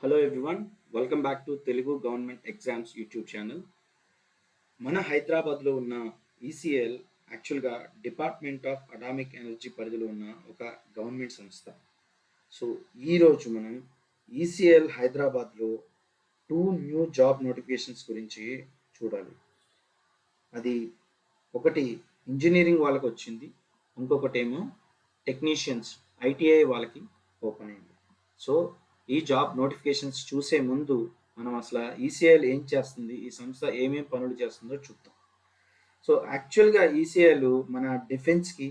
Hello everyone, welcome back to Telugu government exams YouTube channel. మన హైదరాబాద్లో ఉన్న ఈసీఎల్ యాక్చువల్గా డిపార్ట్మెంట్ ఆఫ్ అటామిక్ ఎనర్జీ పరిధిలో ఉన్న ఒక గవర్నమెంట్ సంస్థ. సో ఈరోజు మనం ఈసీఎల్ హైదరాబాద్లో 2 న్యూ జాబ్ నోటిఫికేషన్స్ గురించి చూడాలి. అది ఒకటి ఇంజనీరింగ్ వాళ్ళకి వచ్చింది, ఇంకొకటేమో టెక్నీషియన్స్ ఐటీఐ వాళ్ళకి ఓపెన్ అయింది. సో ఈ జాబ్ నోటిఫికేషన్స్ చూసే ముందు మనం అసలు ఈసీఐఎల్ ఏం చేస్తుంది, ఈ సంస్థ ఏమేం పనులు చేస్తుందో చూద్దాం. సో యాక్చువల్గా ఈసీఐఎల్ మన డిఫెన్స్కి,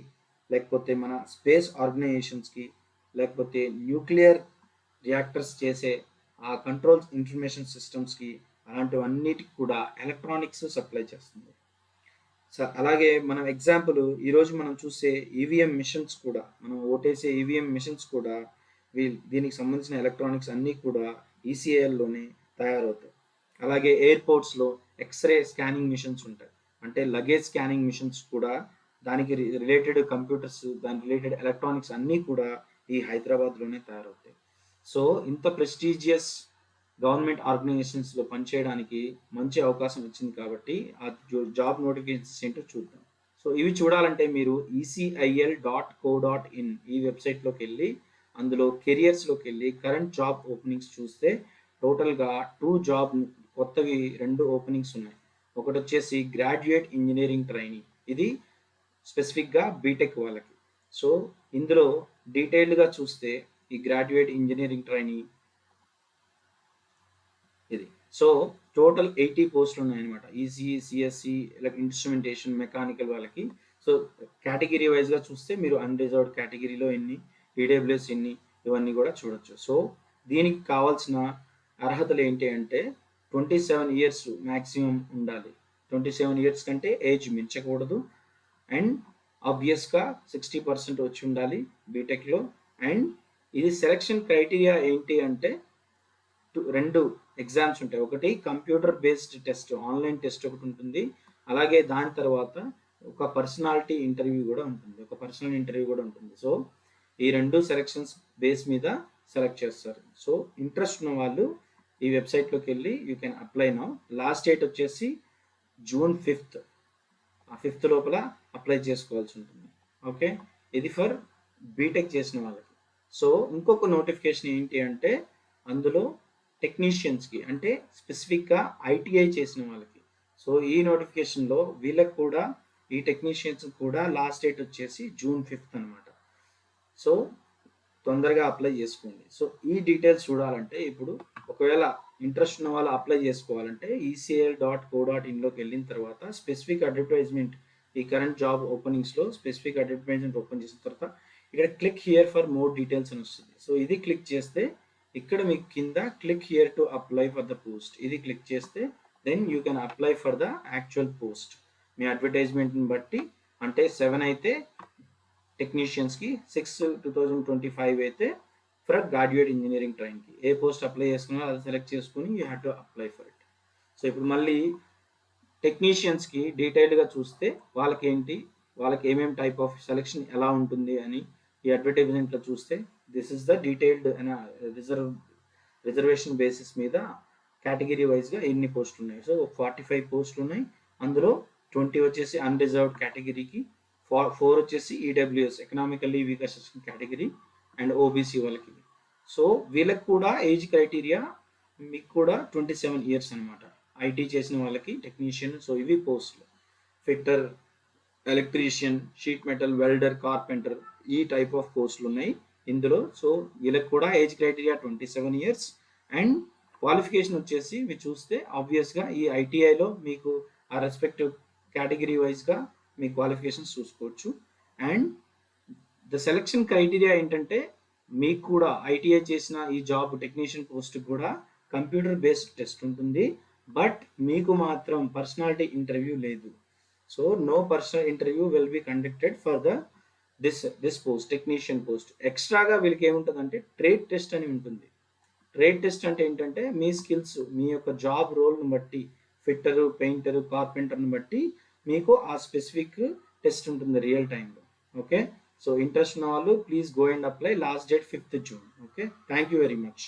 లేకపోతే మన స్పేస్ ఆర్గనైజేషన్స్కి, లేకపోతే న్యూక్లియర్ రియాక్టర్స్ చేసే ఆ కంట్రోల్ ఇన్ఫర్మేషన్ సిస్టమ్స్కి, అలాంటివన్నిటికి కూడా ఎలక్ట్రానిక్స్ సప్లై చేస్తుంది. సో అలాగే మనం ఎగ్జాంపుల్ ఈరోజు మనం చూసే ఈవీఎం మిషన్స్ కూడా, మనం ఓటేసే ఈవీఎం మిషన్స్ కూడా దీనికి సంబంధించిన ఎలక్ట్రానిక్స్ అన్నీ కూడా ఈసీఐఎల్లోనే తయారవుతాయి. అలాగే ఎయిర్పోర్ట్స్లో ఎక్స్రే స్కానింగ్ మిషన్స్ ఉంటాయి, అంటే లగేజ్ స్కానింగ్ మిషన్స్ కూడా, దానికి రిలేటెడ్ కంప్యూటర్స్, దాని రిలేటెడ్ ఎలక్ట్రానిక్స్ అన్నీ కూడా ఈ హైదరాబాద్లోనే తయారవుతాయి. సో ఇంత ప్రెస్టీజియస్ గవర్నమెంట్ ఆర్గనైజేషన్స్లో పనిచేయడానికి మంచి అవకాశం వచ్చింది కాబట్టి ఆ జాబ్ నోటిఫికేషన్స్ ఏంటో చూద్దాం. సో ఇవి చూడాలంటే మీరు ECIL.co.in ఈ వెబ్సైట్లోకి వెళ్ళి, అందులో కెరియర్స్లోకి వెళ్ళి కరెంట్ జాబ్ ఓపెనింగ్స్ చూస్తే టోటల్గా 2 జాబ్ కొత్తవి 2 ఓపెనింగ్స్ ఉన్నాయి. ఒకటి వచ్చేసి గ్రాడ్యుయేట్ ఇంజనీరింగ్ ట్రైనింగ్, ఇది స్పెసిఫిక్గా బీటెక్ వాళ్ళకి. సో ఇందులో డీటెయిల్డ్గా చూస్తే ఈ గ్రాడ్యుయేట్ ఇంజనీరింగ్ ట్రైనింగ్ ఇది. సో టోటల్ 80 పోస్టులు ఉన్నాయన్నమాట. ఈసీఈ, సిఎస్సి, ఇన్స్ట్రుమెంటేషన్, మెకానికల్ వాళ్ళకి. సో కేటగిరీ వైజ్గా చూస్తే మీరు అన్రిజర్వ్డ్ కేటగిరీలో ఎన్ని, ఈడబ్ల్యూఎస్ ఎన్ని, ఇవన్నీ కూడా చూడొచ్చు. సో దీనికి కావాల్సిన అర్హతలు ఏంటి అంటే 27 ఇయర్స్ మ్యాక్సిమం ఉండాలి. 27 ఇయర్స్ కంటే ఏజ్ మించకూడదు. అండ్ ఆబ్వియస్గా 60% వచ్చి ఉండాలి బీటెక్లో. అండ్ ఇది సెలక్షన్ క్రైటీరియా ఏంటి అంటే 2 ఎగ్జామ్స్ ఉంటాయి. ఒకటి computer based test, online test ఒకటి ఉంటుంది. అలాగే దాని తర్వాత ఒక పర్సనల్ ఇంటర్వ్యూ కూడా ఉంటుంది. సో ఈ 2 సెలక్షన్స్ బేస్ మీద సెలెక్ట్ చేస్తారు. సో ఇంట్రెస్ట్ ఉన్న వాళ్ళు ఈ వెబ్సైట్లోకి వెళ్ళి you can apply now. Last date వచ్చేసి June 5th. ఆ 5th లోపల అప్లై చేసుకోవాల్సి ఉంటుంది. ఓకే, ఇది ఫర్ బీటెక్ చేసిన వాళ్ళకి. సో ఇంకొక నోటిఫికేషన్ ఏంటి అంటే అందులో టెక్నీషియన్స్కి, అంటే స్పెసిఫిక్గా ఐటీఐ చేసిన వాళ్ళకి. సో ఈ నోటిఫికేషన్లో వీళ్ళకి కూడా, ఈ టెక్నీషియన్స్ కూడా లాస్ట్ డేట్ వచ్చేసి June 5th అనమాట. సో తొందరగా అప్లై చేసుకోండి. సో ఈ డీటెయిల్స్ చూడాలంటే ఇప్పుడు ఒకవేళ ఇంట్రెస్ట్ ఉన్న వాళ్ళు అప్లై చేసుకోవాలంటే ECIL.co.inలోకి వెళ్ళిన తర్వాత స్పెసిఫిక్ అడ్వర్టైజ్మెంట్, ఈ కరెంట్ జాబ్ ఓపెనింగ్స్లో స్పెసిఫిక్ అడ్వర్టైజ్మెంట్ ఓపెన్ చేసిన తర్వాత ఇక్కడ click here for more details అని వస్తుంది. సో ఇది క్లిక్ చేస్తే ఇక్కడ మీకు కింద click here to apply for the post, ఇది క్లిక్ చేస్తే then you can apply for the actual post. మీ అడ్వర్టైజ్మెంట్ని బట్టి, అంటే 7 అయితే టెక్నీషియన్స్కి, 6/2025 అయితే ఫర్ గ్రాడ్యుయేట్ ఇంజనీరింగ్ ట్రైన్కి ఏ పోస్ట్ అప్లై చేసుకున్నా అది సెలెక్ట్ చేసుకుని you have to apply for it. So ఇప్పుడు మళ్ళీ టెక్నీషియన్స్కి డీటెయిల్డ్గా చూస్తే వాళ్ళకి ఏమేమి టైప్ ఆఫ్ సెలెక్షన్ ఎలా ఉంటుంది అని ఈ అడ్వర్టైజ్మెంట్లో చూస్తే this is the detailed reservation basis మీద కేటగిరీ వైజ్గా ఎన్ని పోస్టులు ఉన్నాయి. సో 45 పోస్టులు ఉన్నాయి. అందులో 20 వచ్చేసి అన్రిజర్వ్డ్ కేటగిరీకి, 4 వచ్చేసి EWS economically weaker section category and OBC వాళ్ళకి. సో వీళ్ళకి కూడా ఏజ్ క్రైటీరియా మీకు కూడా 27 ఇయర్స్ అనమాట. ఐటీ చేసిన వాళ్ళకి టెక్నీషియన్. సో ఇవి పోస్టులు: fitter, electrician, sheet metal, welder, carpenter, ఈ టైప్ ఆఫ్ పోస్టులు ఉన్నాయి ఇందులో. సో వీళ్ళకి కూడా age criteria 27 years. And qualification వచ్చేసి మీరు చూస్తే ఆబ్వియస్గా ఈ ఐటీఐలో మీకు ఆ రెస్పెక్టివ్ కేటగిరీ వైజ్గా మీ క్వాలిఫికేషన్స్ చూసుకోవచ్చు. అండ్ ద సెలక్షన్ క్రైటీరియా ఏంటంటే మీకు కూడా ఐటీఐ చేసిన ఈ జాబ్ టెక్నీషియన్ పోస్ట్ కూడా కంప్యూటర్ బేస్డ్ టెస్ట్ ఉంటుంది, బట్ మీకు మాత్రం పర్సనాలిటీ ఇంటర్వ్యూ లేదు. So no personal interview will be conducted for this post, technician post. ఎక్స్ట్రాగా వీళ్ళకి ఏముంటుందంటే ట్రేడ్ టెస్ట్ అని ఉంటుంది. ట్రేడ్ టెస్ట్ అంటే ఏంటంటే మీ స్కిల్స్, మీ యొక్క జాబ్ రోల్ని బట్టి, ఫిట్టరు, పెయింటరు, కార్పెంటర్ని బట్టి మీకు ఆ స్పెసిఫిక్ టెస్ట్ ఉంటుంది రియల్ టైంలో. ఓకే, సో ఇంట్రెస్ట్ ఉన్న వాళ్ళు please go and apply. Last date 5th June. Okay, thank you very much.